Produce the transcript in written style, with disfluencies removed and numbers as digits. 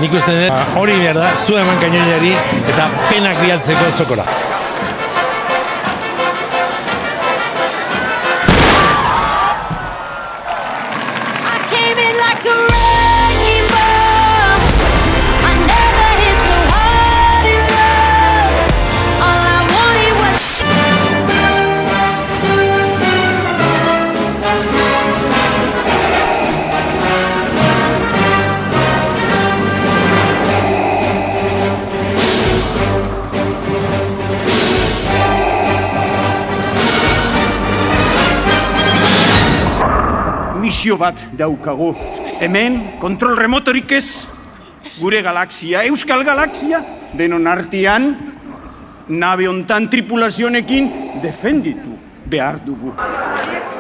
Nik uste dut hori behar da, zu eman kainoinari eta penak bialtzeko zokora. Misio bat daukagu. Hemen, kontrol remotorik ez, gure galaxia, Euskal Galaxia, denon artean, nabe hontan tripulazionekin defenditu behar dugu. Gracias.